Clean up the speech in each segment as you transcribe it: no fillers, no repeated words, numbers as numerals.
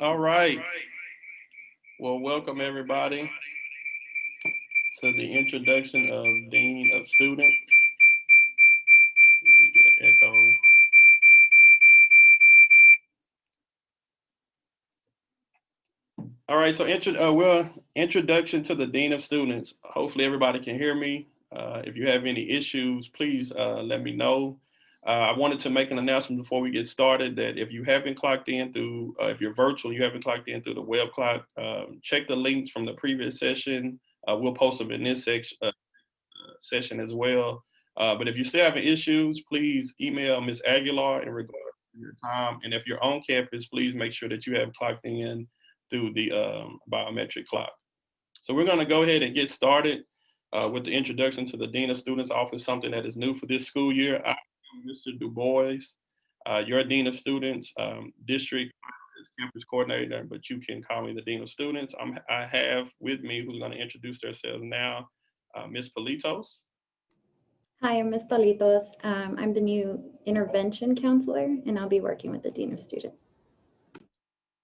All right. Well, welcome everybody to the introduction of Dean of Students. Let me get an echo. All right, so introduction to the Dean of Students. Hopefully everybody can hear me. If you have any issues, please let me know. I wanted to make an announcement before we get started that if you haven't clocked in through, if you're virtual, you haven't clocked in through the web clock, check the links from the previous session. We'll post them in this session as well. But if you're still having issues, please email Ms. Aguilar in regard to your time. And if you're on campus, please make sure that you have clocked in through the biometric clock. So we're going to go ahead and get started with the introduction to the Dean of Students Office, something that is new for this school year. I'm Mr. Du Bois, your Dean of Students, District Campus Coordinator, but you can call me the Dean of Students. I have with me, who's going to introduce themselves now, Ms. Politos. Hi, I'm Ms. Palitos. I'm the new intervention counselor, and I'll be working with the Dean of Students.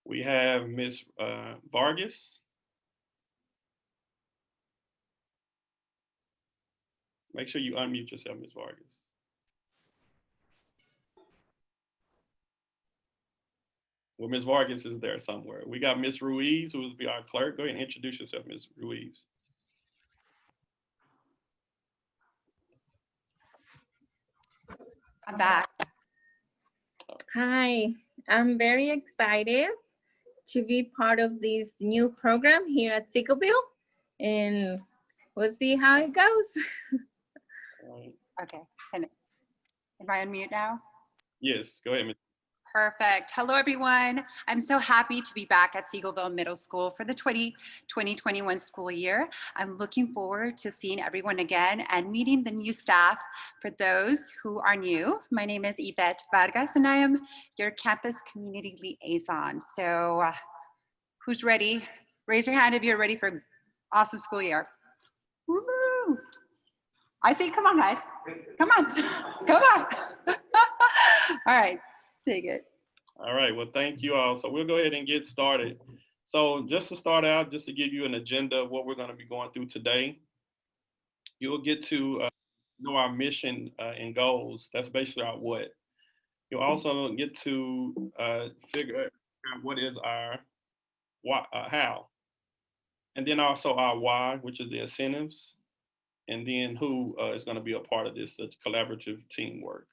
We have Ms. Vargas. Make sure you unmute yourself, Ms. Vargas. Well, Ms. Vargas is there somewhere. We got Ms. Ruiz, who will be our clerk. Go ahead and introduce yourself, Ms. Ruiz. I'm back. Hi, I'm very excited to be part of this new program here at Seagoville, and we'll see how it goes. Okay, and am I on mute now? Yes, go ahead, Ms. Perfect. Hello, everyone. I'm so happy to be back at Seagoville Middle School for the 2021 school year. I'm looking forward to seeing everyone again and meeting the new staff. For those who are new, my name is Yvette Vargas, and I am your campus community liaison. So who's ready? Raise your hand if you're ready for an awesome school year. Woo-hoo! I see, come on, guys. Come on, come on. All right, take it. All right, well, thank you all. So we'll go ahead and get started. So just to start out, just to give you an agenda of what we're going to be going through today, you'll get to know our mission and goals. That's basically our what. You'll also get to figure out what is our why, how, and then also our why, which is the incentives, and then who is going to be a part of this, the collaborative teamwork.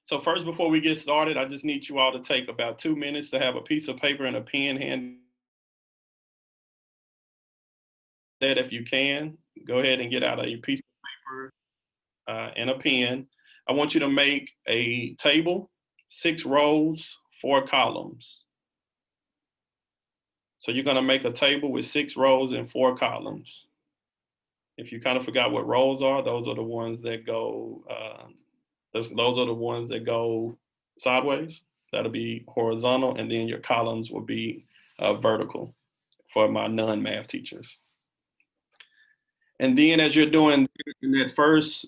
So first, before we get started, I just need you all to take about 2 minutes to have a piece of paper and a pen handy. That if you can, go ahead and get out a piece of paper and a pen. I want you to make a table, 6 rows, 4 columns. So you're going to make a table with 6 rows and 4 columns. If you kind of forgot what rows are, those are the ones that go. Those are the ones that go sideways. That'll be horizontal, and then your columns will be vertical for my non-math teachers. And then as you're doing in that first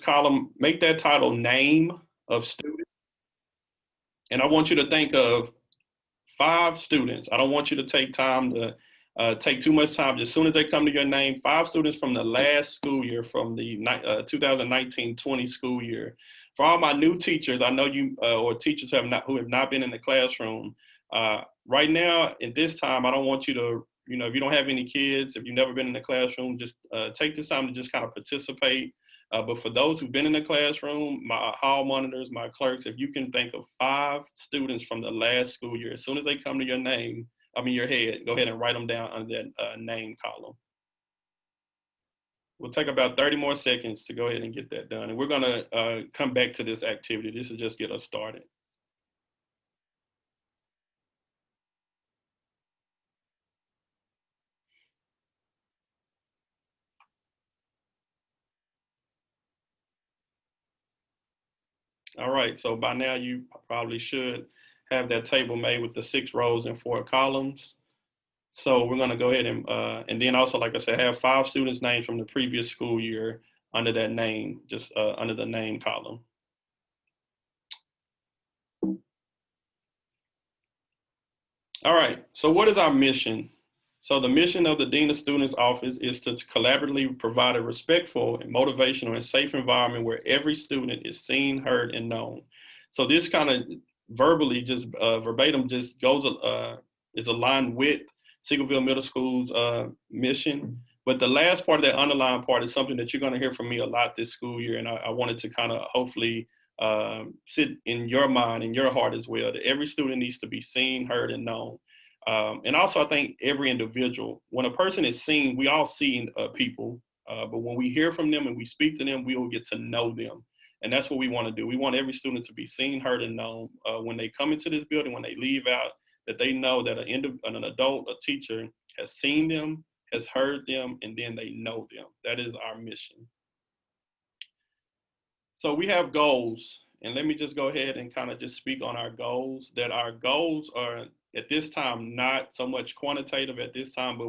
column, make that title name of student. And I want you to think of 5 students. I don't want you to take time to take too much time. As soon as they come to your name, 5 students from the last school year, from the 2019-20 school year. For all my new teachers, I know you or teachers who have not been in the classroom. Right now, at this time, I don't want you to, if you don't have any kids, if you've never been in the classroom, just take this time to just kind of participate. But for those who've been in the classroom, my hall monitors, my clerks, if you can think of 5 students from the last school year, as soon as they come to your head, go ahead and write them down under that name column. We'll take about 30 more seconds to go ahead and get that done. And we're gonna come back to this activity. This will just get us started. All right, so by now you probably should have that table made with the 6 rows and 4 columns. So we're gonna go ahead and then also, like I said, have 5 students' names from the previous school year under that name, just under the name column. All right, so what is our mission? So the mission of the Dean of Students Office is to collaboratively provide a respectful and motivational and safe environment where every student is seen, heard, and known. So this kind of verbally, just verbatim, just goes, is aligned with Seagoville Middle School's mission. But the last part of that underlying part is something that you're gonna hear from me a lot this school year, and I wanted to kind of hopefully sit in your mind and your heart as well, that every student needs to be seen, heard, and known. And also, I think every individual, when a person is seen, we all see people, but when we hear from them and we speak to them, we will get to know them. And that's what we want to do. We want every student to be seen, heard, and known when they come into this building, when they leave out, that they know that an adult, a teacher, has seen them, has heard them, and then they know them. That is our mission. So we have goals, and let me just go ahead and kind of just speak on our goals, that our goals are at this time not so much quantitative at this time, but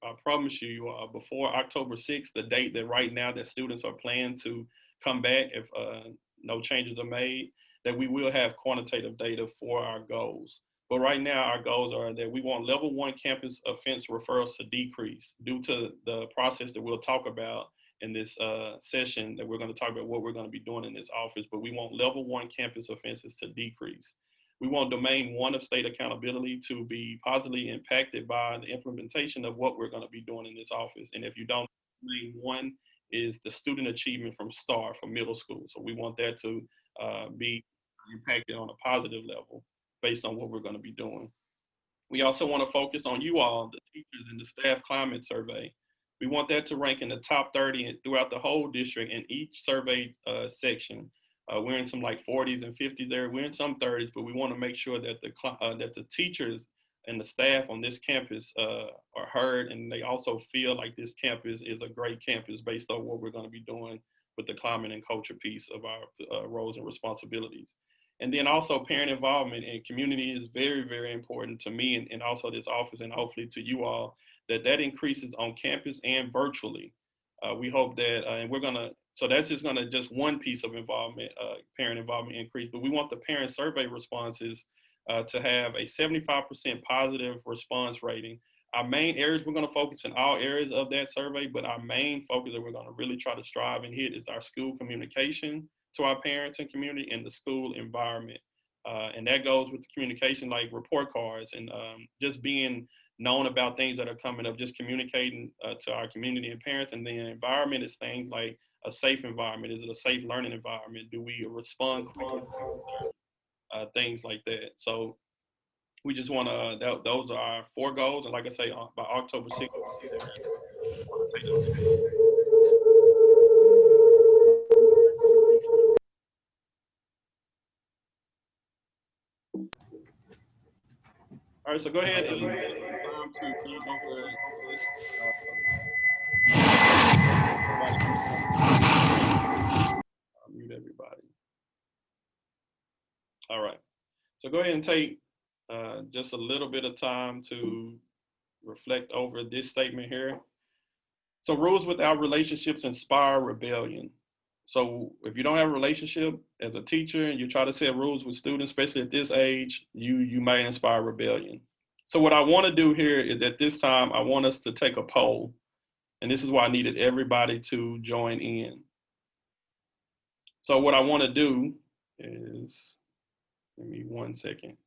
I promise you before October 6th, the date that right now that students are planning to come back if no changes are made, that we will have quantitative data for our goals. But right now our goals are that we want level 1 campus offense referrals to decrease due to the process that we'll talk about in this session, that we're going to talk about what we're going to be doing in this office, but we want level 1 campus offenses to decrease. We want domain 1 of state accountability to be positively impacted by the implementation of what we're going to be doing in this office. And if you don't, domain 1 is the student achievement from STAR for middle school. So we want that to be impacted on a positive level based on what we're going to be doing. We also want to focus on you all, the teachers, and the staff climate survey. We want that to rank in the top 30 throughout the whole district in each survey section. We're in some like 40s and 50s there. We're in some 30s, but we want to make sure that the teachers and the staff on this campus are heard, and they also feel like this campus is a great campus based on what we're going to be doing with the climate and culture piece of our roles and responsibilities. And then also parent involvement and community is very, very important to me and also this office, and hopefully to you all, that increases on campus and virtually. We hope that, and we're gonna, so that's just one piece of involvement, parent involvement increase, but we want the parent survey responses to have a 75% positive response rating. Our main areas, we're gonna focus in all areas of that survey, but our main focus that we're gonna really try to strive and hit is our school communication to our parents and community and the school environment. And that goes with the communication like report cards and just being known about things that are coming up, just communicating to our community and parents. And then environment is things like a safe environment. Is it a safe learning environment? Do we respond quickly? Things like that. So we just want to, those are our 4 goals. And like I say, by October 6th, all right, so go ahead and time to click over mute everybody. All right, so go ahead and take just a little bit of time to reflect over this statement here. So rules without relationships inspire rebellion. So if you don't have a relationship as a teacher and you try to set rules with students, especially at this age, you might inspire rebellion. So what I want to do here is at this time, I want us to take a poll. And this is why I needed everybody to join in. So what I want to do is, give me 1 second.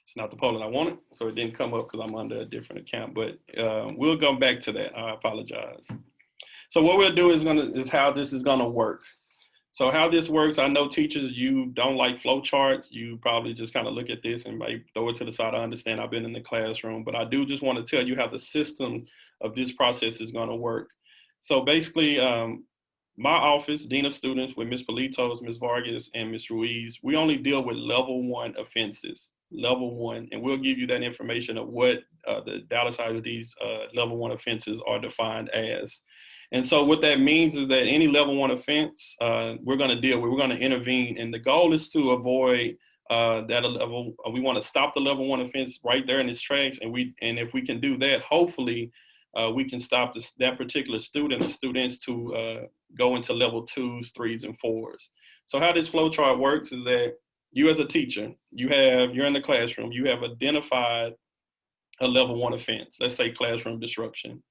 It's not the poll that I wanted, so it didn't come up because I'm under a different account, but we'll go back to that. I apologize. So what we'll do is how this is gonna work. So how this works, I know teachers, you don't like flow charts. You probably just kind of look at this and might throw it to the side. I understand, I've been in the classroom, but I do just want to tell you how the system of this process is gonna work. So basically, my office, Dean of Students, with Ms. Politos, Ms. Vargas, and Ms. Ruiz, we only deal with level 1 offenses, level 1, and we'll give you that information of what the Dallas ISD's level 1 offenses are defined as. And so what that means is that any level 1 offense, we're gonna deal with, we're gonna intervene, and the goal is to avoid that a level, we want to stop the level 1 offense right there in its tracks. And if we can do that, hopefully we can stop that particular student or students to go into level 2s, 3s, and 4s. So how this flow chart works is that you as a teacher, you're in the classroom, you have identified a level 1 offense, let's say classroom disruption.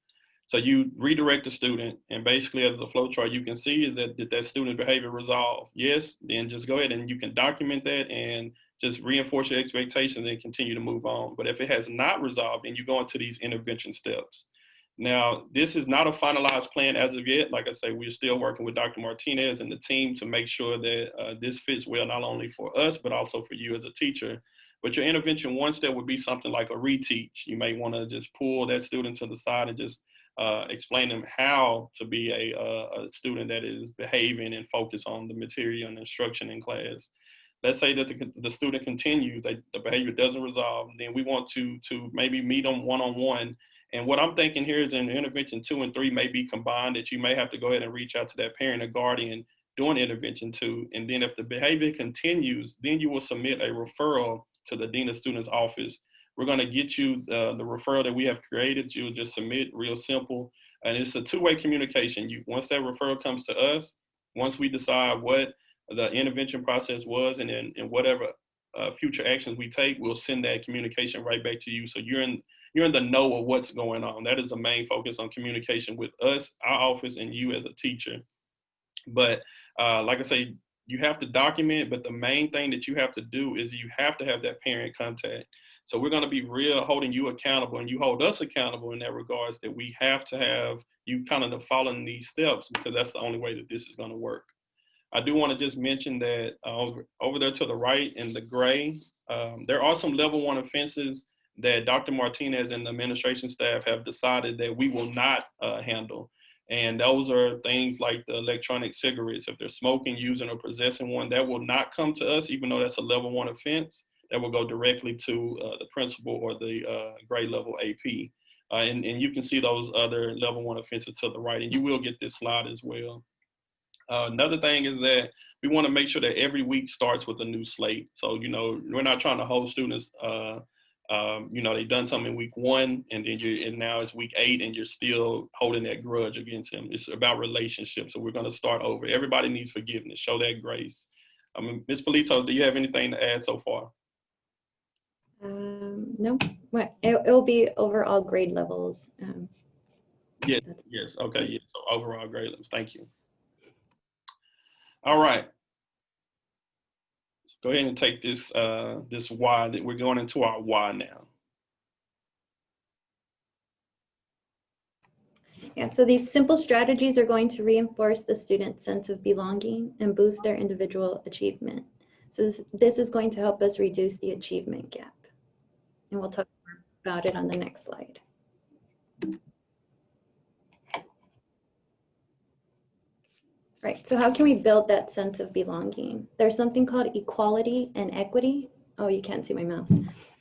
So you redirect the student, and basically as the flow chart you can see is that did that student behavior resolve? Yes, then just go ahead and you can document that and just reinforce your expectations and continue to move on. But if it has not resolved, then you go into these intervention steps. Now, this is not a finalized plan as of yet. Like I say, we're still working with Dr. Martinez and the team to make sure that this fits well, not only for us, but also for you as a teacher. But your intervention 1 step would be something like a reteach. You may want to just pull that student to the side and just explain them how to be a student that is behaving and focus on the material and instruction in class. Let's say that the student continues, the behavior doesn't resolve, then we want to maybe meet them one-on-one. And what I'm thinking here is in intervention 2 and 3 may be combined, that you may have to go ahead and reach out to that parent or guardian during intervention 2. And then if the behavior continues, then you will submit a referral to the Dean of Students office. We're going to get you the referral that we have created. You'll just submit, real simple. And it's a two-way communication. Once that referral comes to us, once we decide what the intervention process was and whatever future actions we take, we'll send that communication right back to you. So you're in the know of what's going on. That is the main focus on communication with us, our office, and you as a teacher. But like I say, you have to document, but the main thing that you have to do is you have to have that parent contact. So we're going to be real holding you accountable, and you hold us accountable in that regards, that we have to have you kind of following these steps, because that's the only way that this is going to work. I do want to just mention that over there to the right in the gray, there are some level 1 offenses that Dr. Martinez and the administration staff have decided that we will not handle. And those are things like the electronic cigarettes. If they're smoking, using, or possessing one, that will not come to us, even though that's a level 1 offense. That will go directly to the principal or the grade level AP. And you can see those other level 1 offenses to the right, and you will get this slide as well. Another thing is that we want to make sure that every week starts with a new slate. So, we're not trying to hold students, they've done something in week 1 and now it's week 8 and you're still holding that grudge against them. It's about relationships. So we're going to start over. Everybody needs forgiveness. Show that grace. Ms. Polito, do you have anything to add so far? No, it'll be overall grade levels. Yes. Okay. Yeah. So overall grade levels. Thank you. All right. Go ahead and take this why, that we're going into our why now. Yeah, so these simple strategies are going to reinforce the student's sense of belonging and boost their individual achievement. So this is going to help us reduce the achievement gap. And we'll talk more about it on the next slide. Right, so how can we build that sense of belonging? There's something called equality and equity. Oh, you can't see my mouse.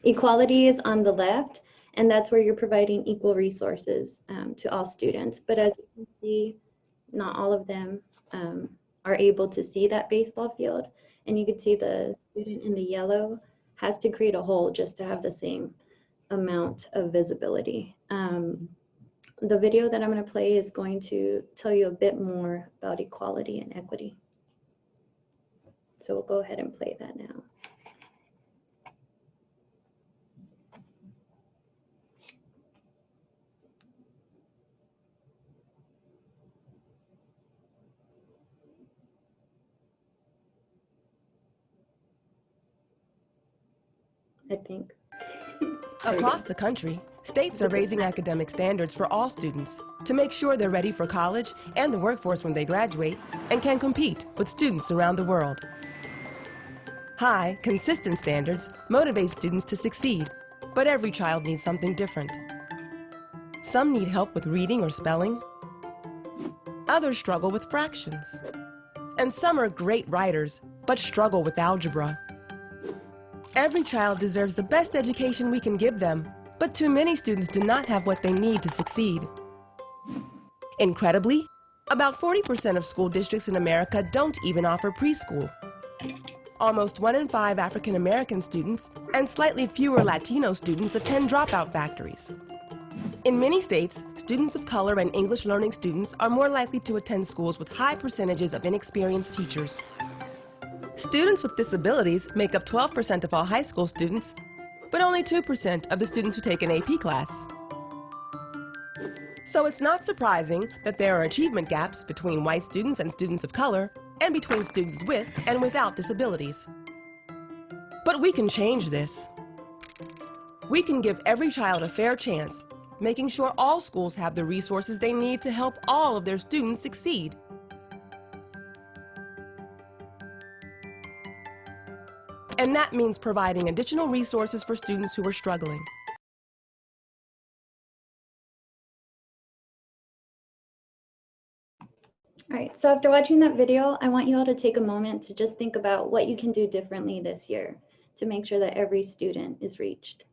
Equality is on the left, and that's where you're providing equal resources to all students. But as you can see, not all of them are able to see that baseball field. And you can see the student in the yellow has to create a hole just to have the same amount of visibility. The video that I'm going to play is going to tell you a bit more about equality and equity. So we'll go ahead and play that now. I think. Across the country, states are raising academic standards for all students to make sure they're ready for college and the workforce when they graduate and can compete with students around the world. High, consistent standards motivate students to succeed, but every child needs something different. Some need help with reading or spelling. Others struggle with fractions. And some are great writers, but struggle with algebra. Every child deserves the best education we can give them, but too many students do not have what they need to succeed. Incredibly, about 40% of school districts in America don't even offer preschool. Almost 1 in 5 African American students and slightly fewer Latino students attend dropout factories. In many states, students of color and English learning students are more likely to attend schools with high percentages of inexperienced teachers. Students with disabilities make up 12% of all high school students, but only 2% of the students who take an AP class. So it's not surprising that there are achievement gaps between white students and students of color, and between students with and without disabilities. But we can change this. We can give every child a fair chance, making sure all schools have the resources they need to help all of their students succeed. And that means providing additional resources for students who are struggling. All right, so after watching that video, I want you all to take a moment to just think about what you can do differently this year to make sure that every student is reached.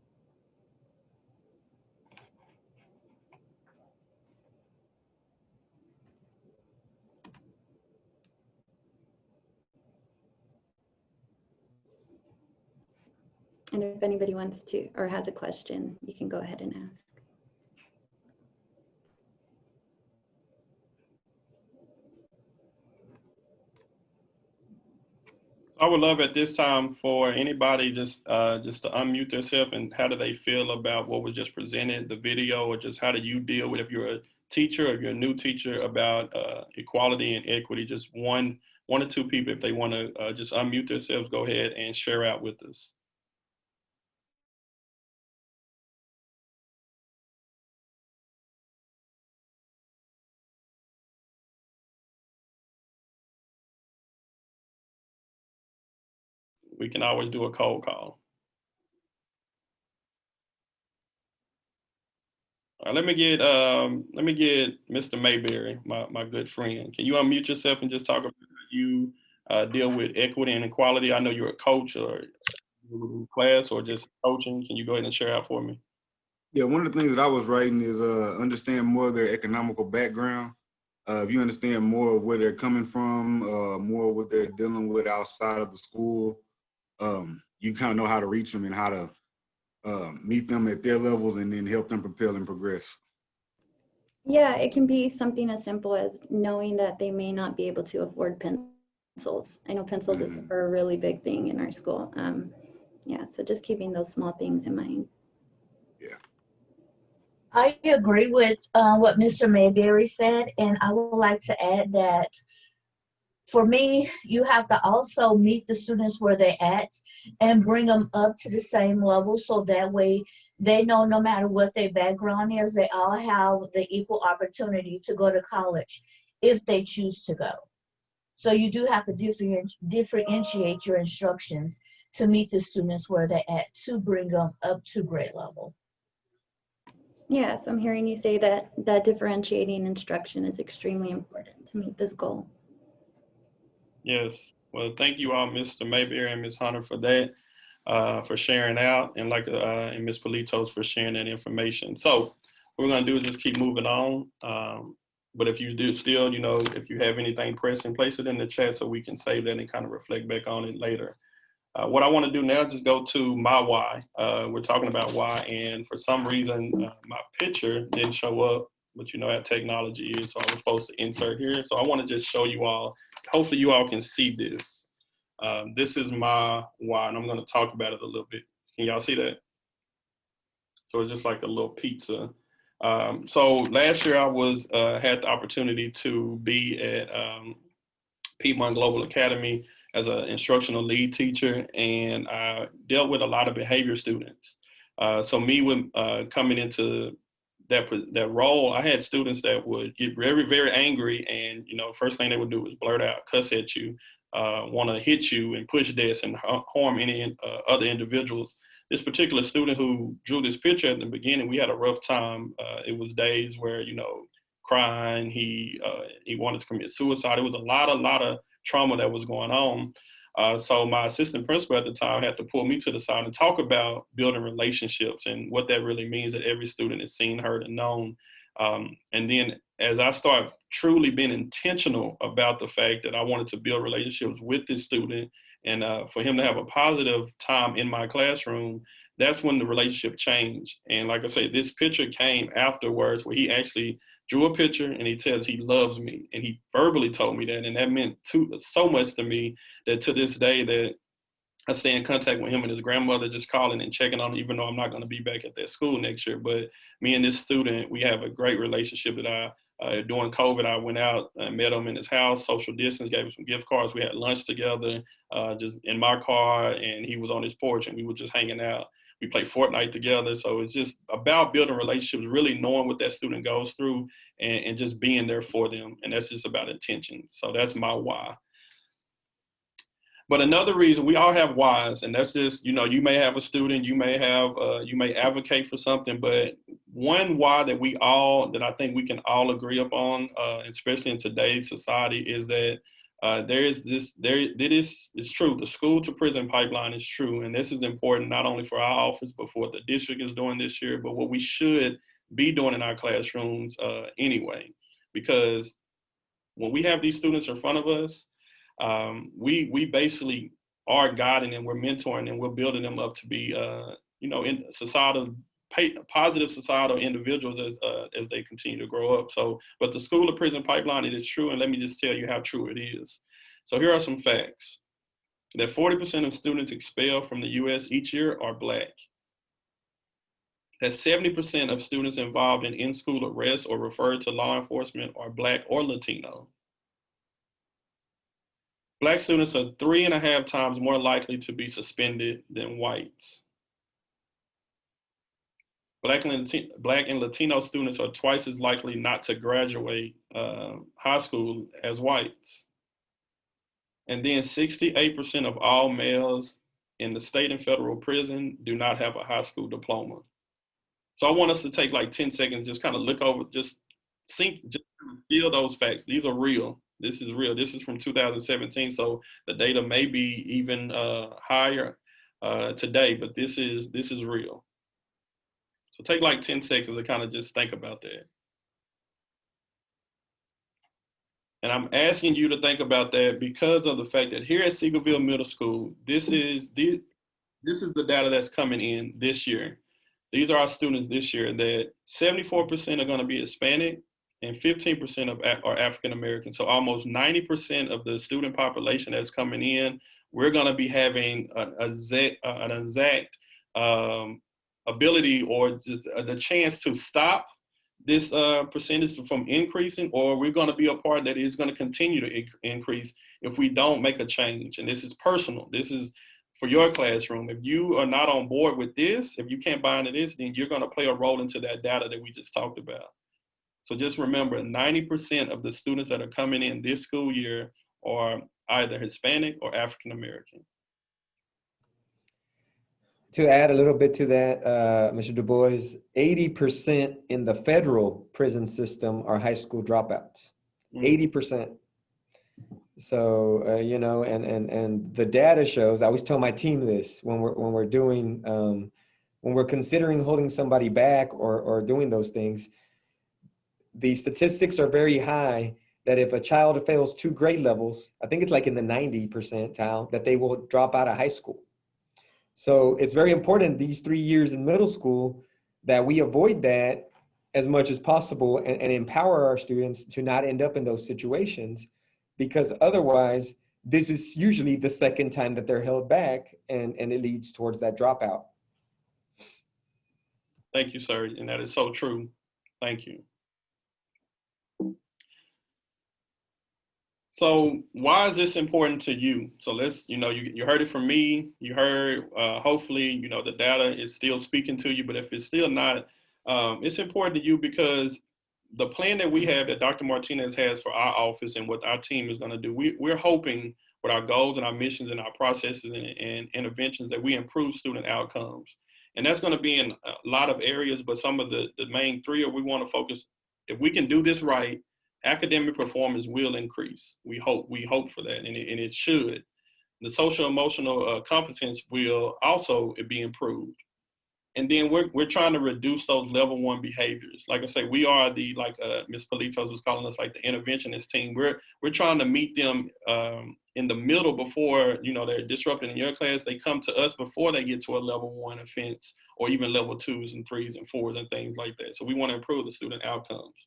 And if anybody wants to or has a question, you can go ahead and ask. I would love at this time for anybody just to unmute themselves, and how do they feel about what was just presented, the video, or just how do you deal with, if you're a teacher, if you're a new teacher, about equality and equity. Just one or two people, if they want to just unmute themselves, go ahead and share out with us. We can always do a cold call. All right, let me get Mr. Mayberry, my good friend. Can you unmute yourself and just talk about how you deal with equity and equality? I know you're a coach or class or just coaching. Can you go ahead and share out for me? Yeah, one of the things that I was writing is understand more of their economical background. If you understand more of where they're coming from, more what they're dealing with outside of the school, you kind of know how to reach them and how to meet them at their levels and then help them propel and progress. Yeah, it can be something as simple as knowing that they may not be able to afford pencils. I know pencils is a really big thing in our school. Yeah, so just keeping those small things in mind. Yeah. I agree with what Mr. Mayberry said, and I would like to add that for me, you have to also meet the students where they're at and bring them up to the same level, so that way they know no matter what their background is, they all have the equal opportunity to go to college if they choose to go. So you do have to differentiate your instructions to meet the students where they're at, to bring them up to grade level. Yes, I'm hearing you say that differentiating instruction is extremely important to meet this goal. Yes. Well, thank you all, Mr. Mayberry and Ms. Hunter, for that, for sharing out, and and Ms. Politos for sharing that information. So what we're going to do is just keep moving on. But if you do still, if you have anything pressing, place it in the chat so we can save that and kind of reflect back on it later. What I want to do now is just go to my why. We're talking about why, and for some reason, my picture didn't show up, but you know how technology is, so I was supposed to insert here. So I want to just show you all, hopefully you all can see this. This is my why, and I'm going to talk about it a little bit. Can y'all see that? So it's just like a little pizza. So last year I had the opportunity to be at Piedmont Global Academy as an instructional lead teacher, and I dealt with a lot of behavior students. So me coming into that role, I had students that would get very, very angry, and first thing they would do was blurt out, cuss at you, want to hit you and push desks and harm any other individuals. This particular student who drew this picture at the beginning, we had a rough time. It was days where, crying, he wanted to commit suicide. It was a lot of trauma that was going on. So my assistant principal at the time had to pull me to the side and talk about building relationships and what that really means, that every student is seen, heard, and known. And then as I start truly being intentional about the fact that I wanted to build relationships with this student And for him to have a positive time in my classroom, that's when the relationship changed. And like I said, this picture came afterwards where he actually drew a picture and he tells he loves me. And he verbally told me that. And that meant so much to me that to this day that I stay in contact with him and his grandmother, just calling and checking on him, even though I'm not going to be back at that school next year. But me and this student, we have a great relationship that during COVID, I went out and met him in his house, social distance, gave him some gift cards. We had lunch together, just in my car, and he was on his porch and we were just hanging out. We played Fortnite together. So it's just about building relationships, really knowing what that student goes through and just being there for them. And that's just about intention. So that's my why. But another reason, we all have whys, and that's just, you know, you may have a student, you may have, you may advocate for something, but one why that I think we can all agree upon, especially in today's society, is that it's true. The school to prison pipeline is true. And this is important not only for our office, but for what the district is doing this year, but what we should be doing in our classrooms anyway. Because when we have these students in front of us, we basically are guiding them, we're mentoring them, we're building them up to be, in positive societal individuals as they continue to grow up. So, but the school to prison pipeline, it is true. And let me just tell you how true it is. So here are some facts. That 40% of students expelled from the US each year are Black. That 70% of students involved in in-school arrests or referred to law enforcement are Black or Latino. Black students are 3.5 times more likely to be suspended than whites. Black and Latino students are twice as likely not to graduate high school as whites. And then 68% of all males in the state and federal prison do not have a high school diploma. So I want us to take like 10 seconds, just kind of look over, just feel those facts. These are real. This is real. This is from 2017, so the data may be even higher today, but this is real. So take like 10 seconds to kind of just think about that. And I'm asking you to think about that because of the fact that here at Seagoville Middle School, this is the data that's coming in this year. These are our students this year, that 74% are going to be Hispanic, and 15% are African American. So almost 90% of the student population that's coming in, we're going to be having an exact ability or just the chance to stop this percentage from increasing, or we're going to be a part that is going to continue to increase if we don't make a change. And this is personal. This is for your classroom. If you are not on board with this, if you can't buy into this, then you're going to play a role into that data that we just talked about. So just remember, 90% of the students that are coming in this school year are either Hispanic or African American. To add a little bit to that, Mr. Du Bois, 80% in the federal prison system are high school dropouts, 80%. So, and the data shows, I always tell my team this when we're considering holding somebody back or doing those things, the statistics are very high that if a child fails 2 grade levels, I think it's like in the 90 percentile, that they will drop out of high school. So it's very important these 3 years in middle school that we avoid that as much as possible and empower our students to not end up in those situations, because otherwise this is usually the second time that they're held back and it leads towards that dropout. Thank you, sir. And that is so true. Thank you. So why is this important to you? So let's, you heard it from me. You heard, hopefully, the data is still speaking to you, but if it's still not, it's important to you because the plan that we have that Dr. Martinez has for our office and what our team is going to do, we're hoping with our goals and our missions and our processes and interventions that we improve student outcomes. And that's going to be in a lot of areas, but some of the main 3 we want to focus. If we can do this right, academic performance will increase. We hope for that, and it should. The social emotional competence will also be improved. And then we're trying to reduce those level 1 behaviors. Like I say, we are Ms. Politos was calling us like the interventionist team. We're trying to meet them in the middle before, you know, they're disrupting in your class, they come to us before they get to a level 1 offense or even level 2s and 3s and 4s and things like that. So we want to improve the student outcomes.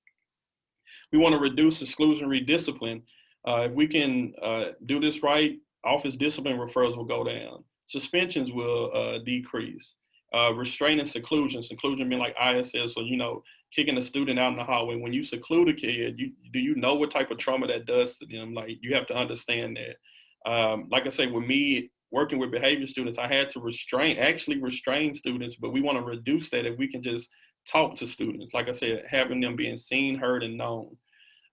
We want to reduce exclusionary discipline. If we can do this right, office discipline referrals will go down. Suspensions will decrease. Restraint and seclusion being like ISS, so, you know, kicking a student out in the hallway. When you seclude a kid, do you know what type of trauma that does to them? Like, you have to understand that. Like I say, with me working with behavior students, I had to actually restrain students, but we want to reduce that if we can just talk to students. Like I said, having them being seen, heard, and known.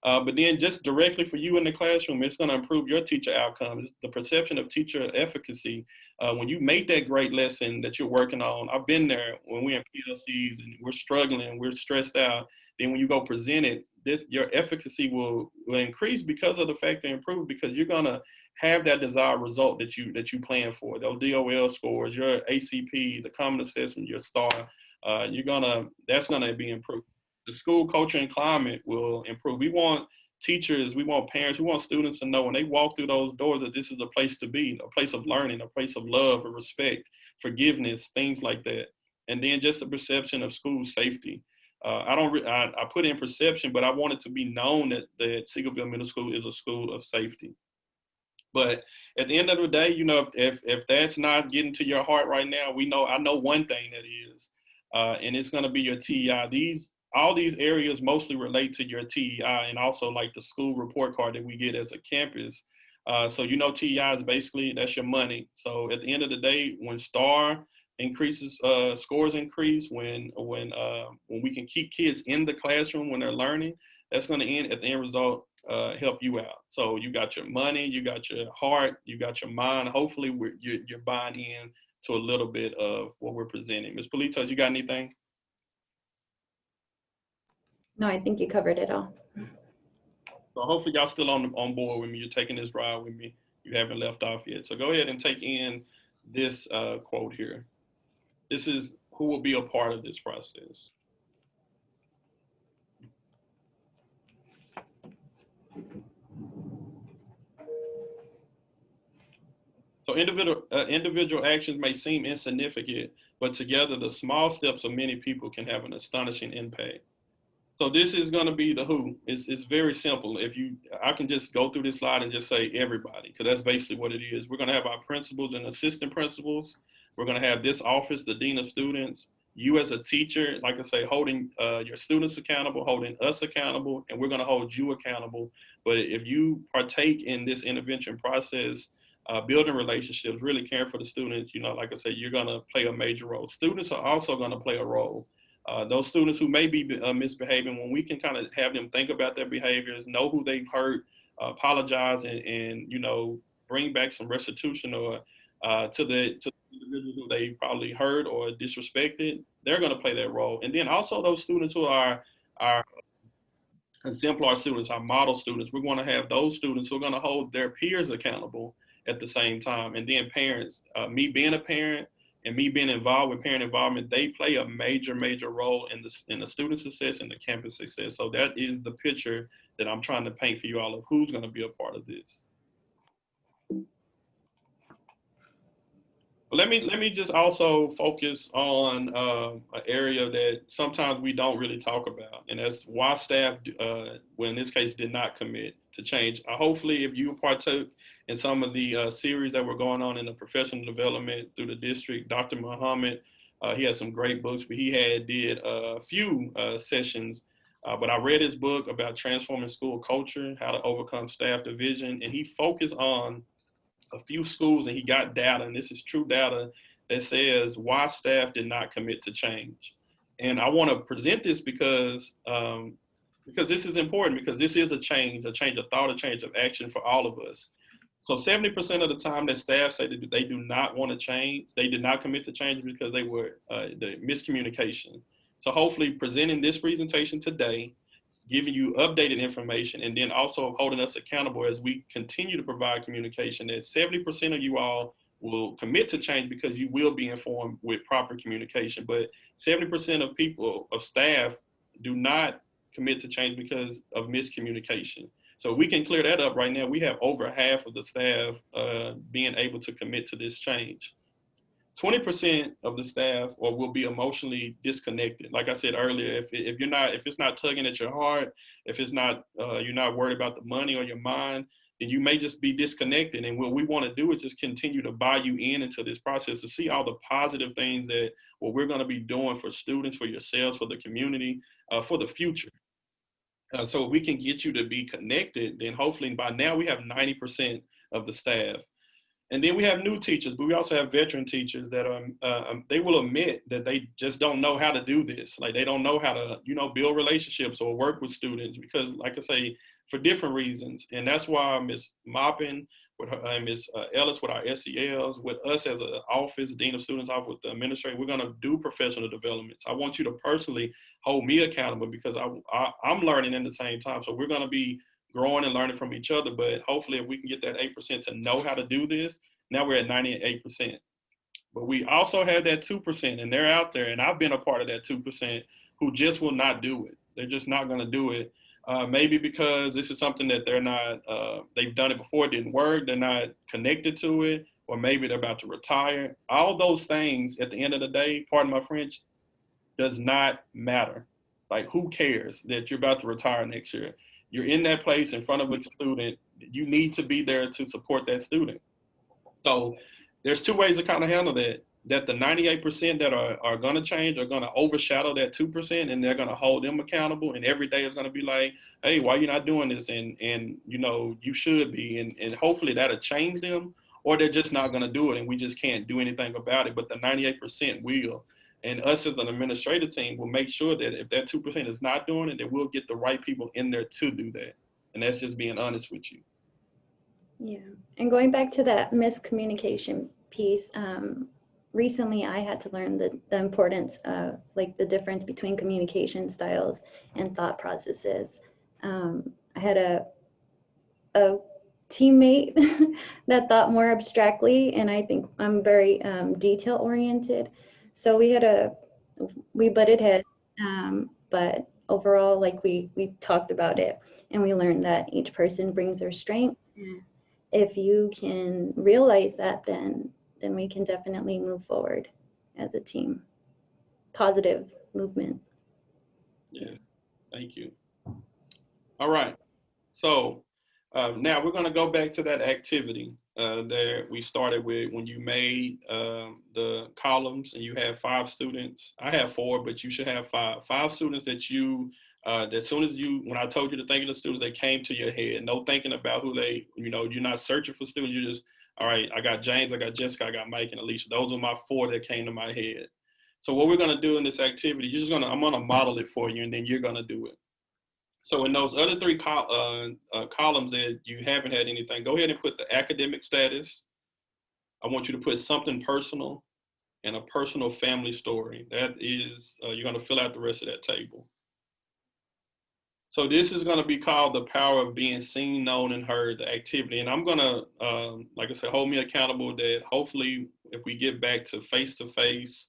But then just directly for you in the classroom, it's going to improve your teacher outcomes. The perception of teacher efficacy. When you make that great lesson that you're working on, I've been there when we're in PLCs and we're struggling, we're stressed out. Then when you go present it, your efficacy will increase because of the fact they improve, because you're going to have that desired result that you plan for. Those DOL scores, your ACP, the common assessment, your STAR, that's gonna be improved. The school culture and climate will improve. We want teachers, we want parents, we want students to know when they walk through those doors that this is a place to be, a place of learning, a place of love and respect, forgiveness, things like that. And then just the perception of school safety. I put in perception, but I want it to be known that Seagoville Middle School is a school of safety. But at the end of the day, you know, if that's not getting to your heart right now, I know one thing that is, and it's going to be your TEI. All these areas mostly relate to your TEI and also like the school report card that we get as a campus. So, you know, TEI is basically, that's your money. So at the end of the day, when STAR increases, scores increase, when we can keep kids in the classroom when they're learning, that's going to at the end result, help you out. So you got your money, you got your heart, you got your mind. Hopefully you're buying in to a little bit of what we're presenting. Ms. Politos, you got anything? No, I think you covered it all. So hopefully y'all still on board with me. You're taking this ride with me. You haven't left off yet. So go ahead and take in this quote here. This is who will be a part of this process. So individual actions may seem insignificant, but together the small steps of many people can have an astonishing impact. So this is going to be the who. It's very simple. I can just go through this slide and just say everybody, because that's basically what it is. We're going to have our principals and assistant principals. We're going to have this office, the dean of students, you as a teacher, like I say, holding your students accountable, holding us accountable, and we're going to hold you accountable. But if you partake in this intervention process, building relationships, really caring for the students, you know, like I said, you're going to play a major role. Students are also going to play a role. Those students who may be misbehaving, when we can kind of have them think about their behaviors, know who they've hurt, apologize, and you know, bring back some restitution or to the individuals who they probably hurt or disrespected, they're going to play that role. And then also those students who are our exemplar students, our model students, we're going to have those students who are going to hold their peers accountable at the same time. And then parents, me being a parent and me being involved with parent involvement, they play a major role in the student success and the campus success. So that is the picture that I'm trying to paint for you all of who's going to be a part of this. Let me just also focus on an area that sometimes we don't really talk about, and that's why staff, well, in this case, did not commit to change. Hopefully, if you partook in some of the series that were going on in the professional development through the district, Dr. Muhammad, he has some great books, but he did a few sessions. But I read his book about transforming school culture, how to overcome staff division, and he focused on a few schools, and he got data, and this is true data, that says why staff did not commit to change. And I want to present this because this is important, because this is a change of thought, a change of action for all of us. So 70% of the time that staff say that they do not want to change, they did not commit to change because they were the miscommunication. So hopefully presenting this presentation today, giving you updated information, and then also holding us accountable as we continue to provide communication, that 70% of you all will commit to change because you will be informed with proper communication. But 70% of staff do not commit to change because of miscommunication. So we can clear that up right now. We have over half of the staff being able to commit to this change. 20% of the staff or will be emotionally disconnected. Like I said earlier, if it's not tugging at your heart, if it's not you're not worried about the money or your mind, then you may just be disconnected. And what we want to do is just continue to buy you into this process to see all the positive things that what we're going to be doing for students, for yourselves, for the community, for the future. So if we can get you to be connected, then hopefully by now we have 90% of the staff. And then we have new teachers, but we also have veteran teachers that they will admit that they just don't know how to do this. Like they don't know how to, build relationships or work with students because, like I say, for different reasons. And that's why Ms. Maupin with her, Ms. Ellis with our SELs, with us as an office, Dean of Students Office with the administrator, we're gonna do professional developments. I want you to personally hold me accountable because I'm learning in the same time. So we're gonna be growing and learning from each other, but hopefully if we can get that 8% to know how to do this, now we're at 98%. But we also have that 2%, and they're out there, and I've been a part of that 2% who just will not do it. They're just not gonna do it. Maybe because this is something that they're not, they've done it before, it didn't work, they're not connected to it, or maybe they're about to retire. All those things at the end of the day, pardon my French, does not matter. Like who cares that you're about to retire next year? You're in that place in front of a student. You need to be there to support that student. So there's two ways to kind of handle that. That the 98% that are going to change are going to overshadow that 2%, and they're going to hold them accountable. And every day is going to be like, hey, why you not doing this? And you should be. And hopefully that'll change them, or they're just not going to do it, and we just can't do anything about it. But the 98% will. And us as an administrative team will make sure that if that 2% is not doing it, that we'll get the right people in there to do that. And that's just being honest with you. Yeah, and going back to that miscommunication piece, recently I had to learn the importance of like the difference between communication styles and thought processes. I had a teammate that thought more abstractly, and I think I'm very detail oriented. So we butted heads, but overall, like we talked about it, and we learned that each person brings their strengths. And if you can realize that, then we can definitely move forward as a team. Positive movement. Yeah, thank you. All right, so now we're gonna go back to that activity that we started with when you made the columns and you had 5 students. I have 4, but you should have 5. 5 students that you, as soon as when I told you to think of the students, they came to your head. No thinking about who they, you're not searching for students. You just, all right, I got James, I got Jessica, I got Mike and Alicia. Those are my 4 that came to my head. So what we're gonna do in this activity, I'm gonna model it for you, and then you're gonna do it. So in those other 3 columns that you haven't had anything, go ahead and put the academic status. I want you to put something personal and a personal family story. That is, you're gonna fill out the rest of that table. So this is gonna be called the power of being seen, known, and heard, the activity. And I'm gonna, like I said, hold me accountable that hopefully if we get back to face-to-face,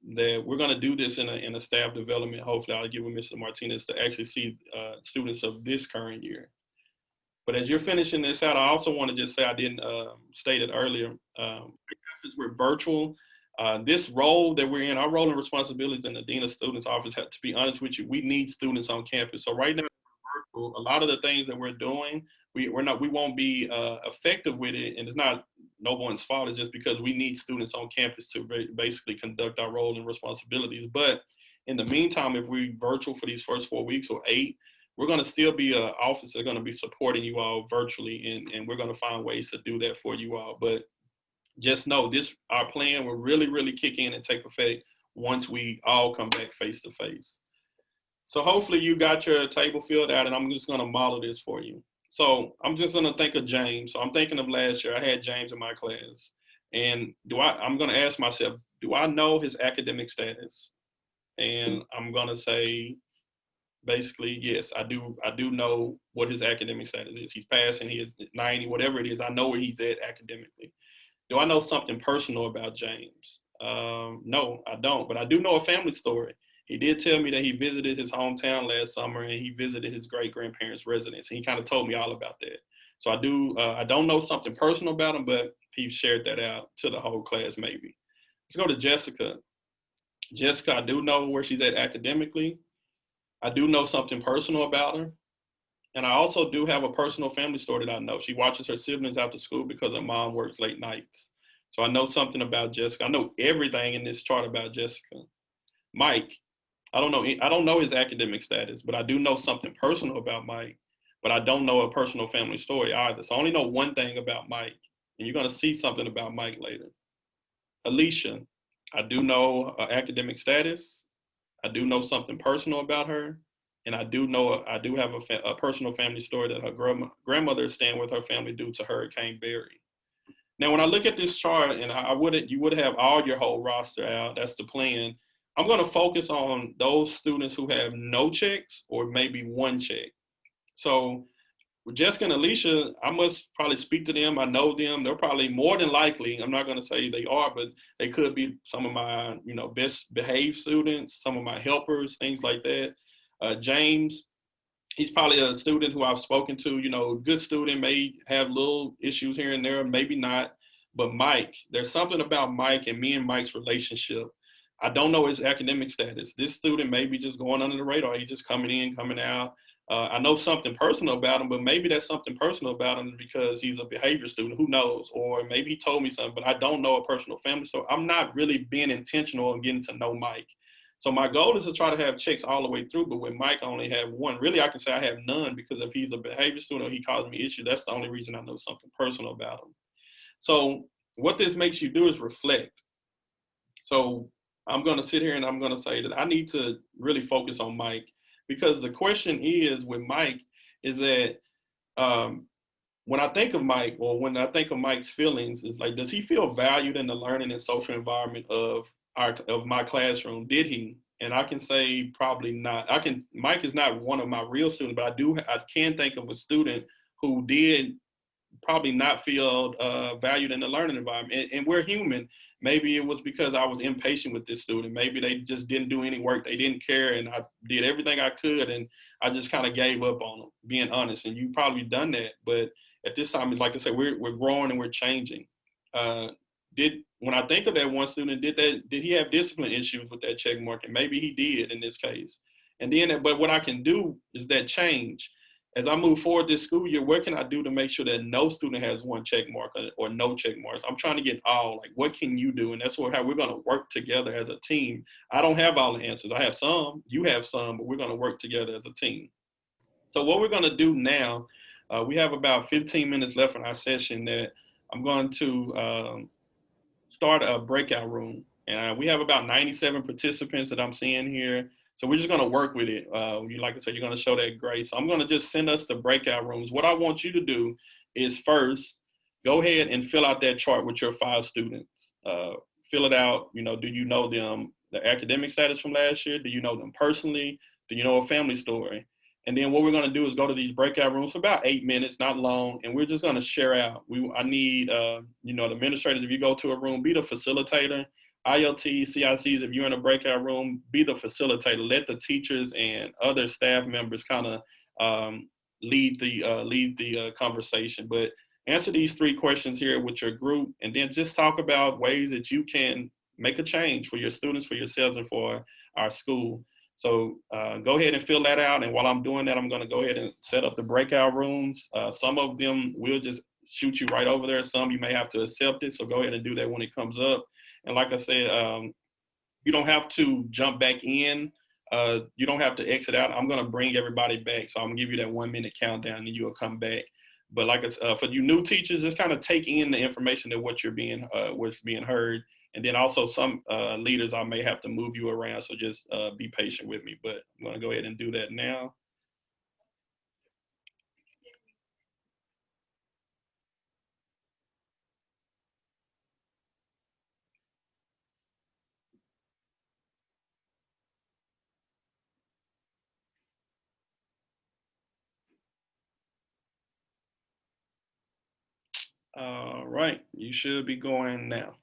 that we're going to do this in a staff development. Hopefully I'll get with Mr. Martinez to actually see students of this current year. But as you're finishing this out, I also want to just say, I didn't state it earlier, since we're virtual, this role that we're in, our role and responsibilities in the Dean of Students Office, to be honest with you, we need students on campus. So right now, we're virtual. A lot of the things that we're doing, we won't be effective with it, and it's not no one's fault. It's just because we need students on campus to basically conduct our role and responsibilities. But in the meantime, if we virtual for these first 4 weeks or 8, we're going to still be an office that's going to be supporting you all virtually, and we're going to find ways to do that for you all. But just know this, our plan will really, really kick in and take effect once we all come back face to face. So hopefully you got your table filled out, and I'm just going to model this for you. So I'm just gonna think of James. So I'm thinking of last year, I had James in my class. And I'm gonna ask myself, do I know his academic status? And I'm gonna say, basically, yes, I do know what his academic status is. He's passing, he is 90, whatever it is, I know where he's at academically. Do I know something personal about James? No, I don't, but I do know a family story. He did tell me that he visited his hometown last summer and he visited his great-grandparents' residence. And he kind of told me all about that. So I don't know something personal about him, but he shared that out to the whole class maybe. Let's go to Jessica. Jessica, I do know where she's at academically. I do know something personal about her. And I also do have a personal family story that I know. She watches her siblings after school because her mom works late nights. So I know something about Jessica. I know everything in this chart about Jessica. Mike, I don't know his academic status, but I do know something personal about Mike, but I don't know a personal family story either. So I only know one thing about Mike, and you're going to see something about Mike later. Alicia, I do know academic status. I do know something personal about her, and I do have a personal family story that her grandmother is staying with her family due to Hurricane Barry. Now, when I look at this chart, and you would have all your whole roster out. That's the plan. I'm going to focus on those students who have no checks or maybe one check. So with Jessica and Alicia, I must probably speak to them. I know them. They're probably more than likely, I'm not going to say they are, but they could be some of my, best behaved students, some of my helpers, things like that. James, he's probably a student who I've spoken to, good student, may have little issues here and there, maybe not. But Mike, there's something about Mike and me and Mike's relationship. I don't know his academic status. This student may be just going under the radar. He's just coming in, coming out. I know something personal about him, but maybe that's something personal about him because he's a behavior student. Who knows? Or maybe he told me something, but I don't know a personal family. So I'm not really being intentional in getting to know Mike. So my goal is to try to have checks all the way through, but with Mike, I only have one. Really, I can say I have none because if he's a behavior student or he causes me issues, that's the only reason I know something personal about him. So what this makes you do is reflect. So I'm going to sit here and I'm going to say that I need to really focus on Mike because the question is with Mike is that when I think of Mike or when I think of Mike's feelings, it's like, does he feel valued in the learning and social environment of my classroom? Did he? And I can say probably not. Mike is not one of my real students, but I can think of a student who did probably not feel valued in the learning environment. And we're human. Maybe it was because I was impatient with this student. Maybe they just didn't do any work. They didn't care. And I did everything I could. And I just kind of gave up on them, being honest. And you've probably done that. But at this time, like I said, we're growing and we're changing. When I think of that one student, did he have discipline issues with that check mark? And maybe he did in this case. And then, but what I can do is that change. As I move forward this school year, what can I do to make sure that no student has one check mark or no check marks? I'm trying to get all, like, what can you do? And that's how we're going to work together as a team. I don't have all the answers. I have some, you have some, but we're going to work together as a team. So what we're going to do now, we have about 15 minutes left in our session that I'm going to start a breakout room. And we have about 97 participants that I'm seeing here. So we're just going to work with it. Like I said, you're going to show that grace. So I'm going to just send us the breakout rooms. What I want you to do is first, go ahead and fill out that chart with your 5 students. Fill it out. Do you know them, the academic status from last year? Do you know them personally? Do you know a family story? And then what we're going to do is go to these breakout rooms for about 8 minutes, not long. And we're just going to share out. I need, the administrators, if you go to a room, be the facilitator. ILT, CICs, if you're in a breakout room, be the facilitator. Let the teachers and other staff members kind of lead the conversation. But answer these 3 questions here with your group, and then just talk about ways that you can make a change for your students, for yourselves, and for our school. So go ahead and fill that out. And while I'm doing that, I'm going to go ahead and set up the breakout rooms. Some of them will just shoot you right over there. Some you may have to accept it. So go ahead and do that when it comes up. And like I said, you don't have to jump back in. You don't have to exit out. I'm going to bring everybody back. So I'm going to give you that 1-minute countdown and you'll come back. But like for you new teachers, just kind of take in the information that what's being heard. And then also some leaders, I may have to move you around. So just be patient with me. But I'm going to go ahead and do that now. All right, you should be going now.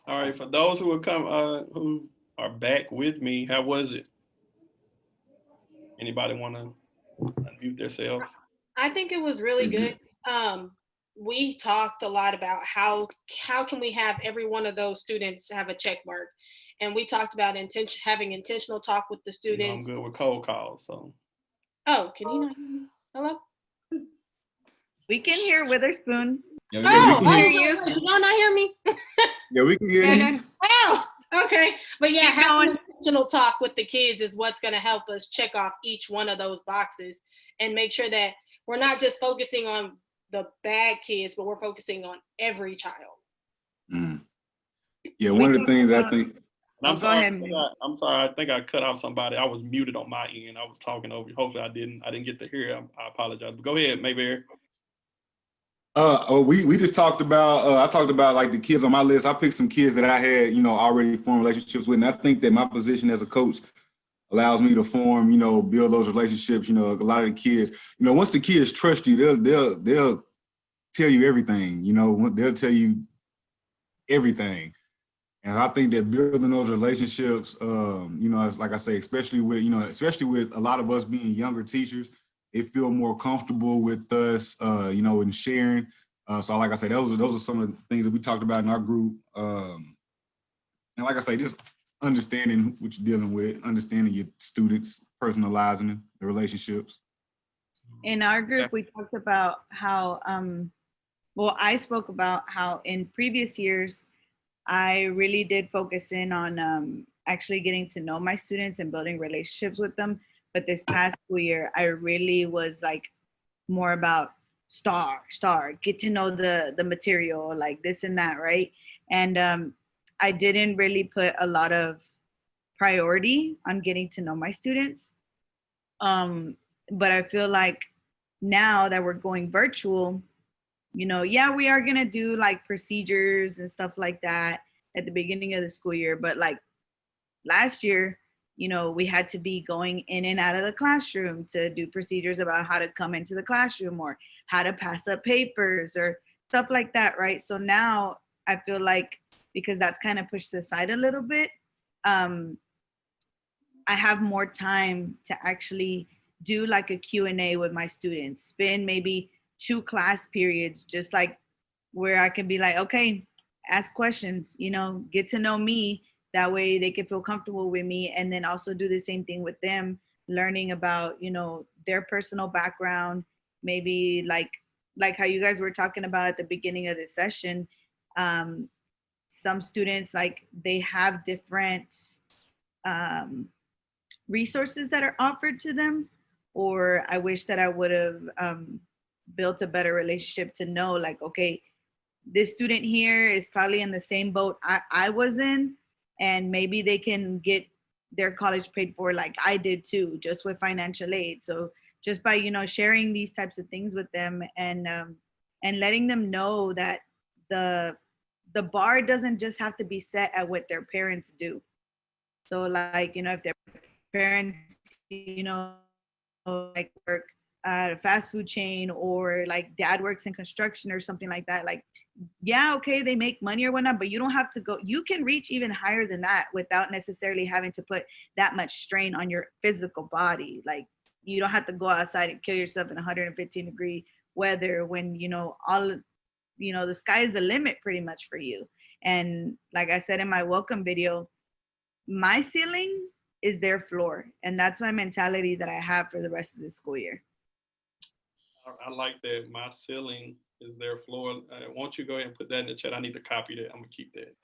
All right, for those who who are back with me, how was it? Anybody want to unmute themselves? I think it was really good. We talked a lot about how can we have every one of those students have a check mark, and we talked about having intentional talk with the You know, I'm students. good with cold calls, so. Oh, can you not hear me? Hello? We can hear Witherspoon. Yeah, Oh, we can hear you. Did y'all not hear me? Yeah, we can hear you. Oh, okay. But yeah, Keep having going. intentional talk with the kids is what's going to help us check off each one of those boxes and make sure that we're not just focusing on the bad kids, but we're focusing on every child. Mm. Yeah, one of the things I think. And I'm Go sorry. ahead, Mary. I'm sorry. I think I cut off somebody. I was muted on my end. I was talking over. Hopefully, I didn't get to hear. I apologize. But go ahead, Mayberry. We just talked about. I talked about like the kids on my list. I picked some kids that I had, already formed relationships with, and I think that my position as a coach allows me to form, build those relationships. A lot of the kids, once the kids trust you, they'll tell you everything. They'll tell you everything. And I think that building those relationships, like I say, especially with a lot of us being younger teachers, they feel more comfortable with us, in sharing. So like I say, those are some of the things that we talked about in our group. And like I say, just understanding what you're dealing with, understanding your students, personalizing the relationships. In our group, we talked about how, I spoke about how in previous years, I really did focus in on actually getting to know my students and building relationships with them. But this past school year, I really was like more about star, get to know the material, like this and that, right? And I didn't really put a lot of priority on getting to know my students. But I feel like now that we're going virtual, we are gonna do like procedures and stuff like that at the beginning of the school year. But like last year, we had to be going in and out of the classroom to do procedures about how to come into the classroom or how to pass up papers or stuff like that, right? So now I feel like because that's kind of pushed aside a little bit, I have more time to actually do like a Q&A with my students, spend maybe 2 class periods, just like where I can be like, okay, ask questions, get to know me. That way they can feel comfortable with me. And then also do the same thing with them, learning about, their personal background, maybe like how you guys were talking about at the beginning of this session. Some students, like they have different resources that are offered to them, or I wish that I would have built a better relationship to know like, okay, this student here is probably in the same boat I was in, and maybe they can get their college paid for like I did too, just with financial aid. So just by, sharing these types of things with them and letting them know that the bar doesn't just have to be set at what their parents do. So like, if their parents, like work at a fast food chain, or like dad works in construction or something like that, like, yeah, okay, they make money or whatnot, but you don't have to go, you can reach even higher than that without necessarily having to put that much strain on your physical body. Like you don't have to go outside and kill yourself in 115-degree weather when, the sky is the limit pretty much for you. And like I said in my welcome video, my ceiling is their floor. And that's my mentality that I have for the rest of the school year. I like that. My ceiling is their floor. Won't you go ahead and put that in the chat? I need to copy that. I'm gonna keep that.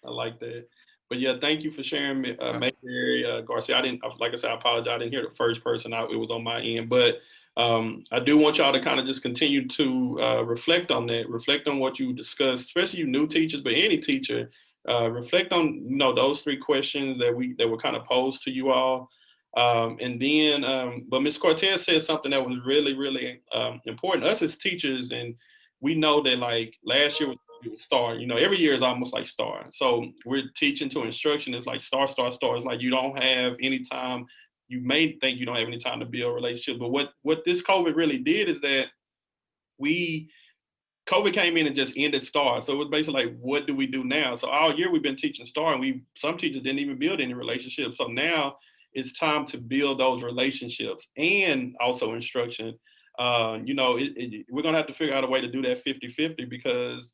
I like that. But yeah, thank you for sharing, Mayberry Garcia. Like I said, I apologize. I didn't hear the first person out. It was on my end. But I do want y'all to kind of just continue to reflect on that. Reflect on what you discussed, especially you new teachers, but any teacher. Reflect on those 3 questions that were kind of posed to you all. And then, but Ms. Cortez said something that was really, really important. Us as teachers, and we know that like last year was STAR, every year is almost like STAR. So we're teaching to instruction. It's like STAR. It's like you don't have any time. You may think you don't have any time to build relationships, but what this COVID really did is that we COVID came in and just ended STAR. So it was basically like, what do we do now? So all year we've been teaching STAR, and some teachers didn't even build any relationships. So now it's time to build those relationships and also instruction. You know, we're gonna have to figure out a way to do that 50-50 because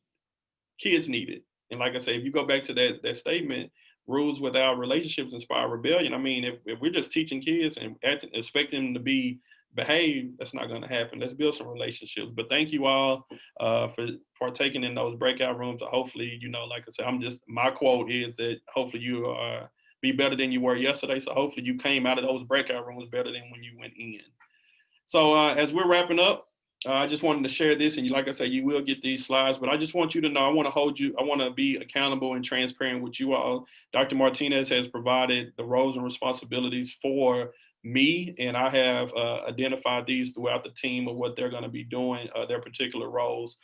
kids need it. And like I say, if you go back to that statement, rules without relationships inspire rebellion. I mean, if we're just teaching kids and expecting them to behave, that's not going to happen. Let's build some relationships. But thank you all for partaking in those breakout rooms. Hopefully, you know, like I said, my quote is that hopefully you be better than you were yesterday. So hopefully you came out of those breakout rooms better than when you went in. So as we're wrapping up, I just wanted to share this, and like I said, you will get these slides, but I just want you to know, I want to be accountable and transparent with you all. Dr. Martinez has provided the roles and responsibilities for me, and I have identified these throughout the team of what they're going to be doing, their particular roles.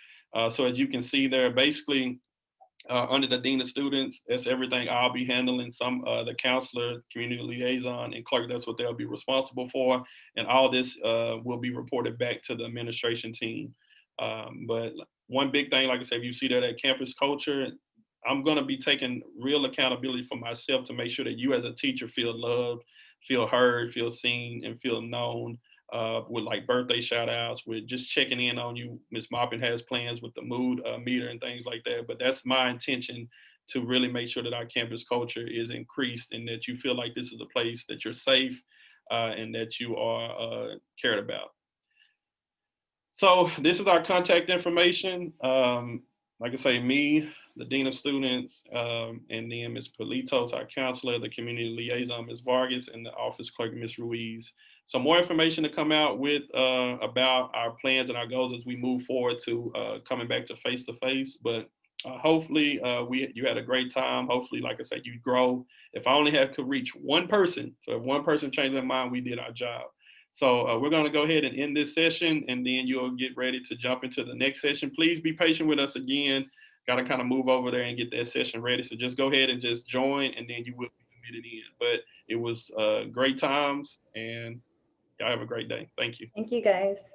So as you can see there, basically, under the Dean of Students, that's everything I'll be handling. The counselor, community liaison, and clerk, that's what they'll be responsible for. And all this will be reported back to the administration team. But one big thing, like I said, if you see that at campus culture, I'm gonna be taking real accountability for myself to make sure that you as a teacher feel loved, feel heard, feel seen, and feel known. With like birthday shout outs, with just checking in on you. Ms. Maupin has plans with the mood meter and things like that. But that's my intention, to really make sure that our campus culture is increased and that you feel like this is a place that you're safe and that you are cared about. So this is our contact information. Like I say, me, the Dean of Students, and then Ms. Politos, our counselor, the community liaison, Ms. Vargas, and the office clerk, Ms. Ruiz. Some more information to come out with about our plans and our goals as we move forward to coming back to face-to-face. But hopefully you had a great time. Hopefully, like I said, you grow. If I only could reach one person, so if one person changed their mind, we did our job. So we're going to go ahead and end this session, and then you'll get ready to jump into the next session. Please be patient with us again. Got to kind of move over there and get that session ready. So just go ahead and just join, and then you will be committed in. But it was great times, and y'all have a great day. Thank you. Thank you, guys.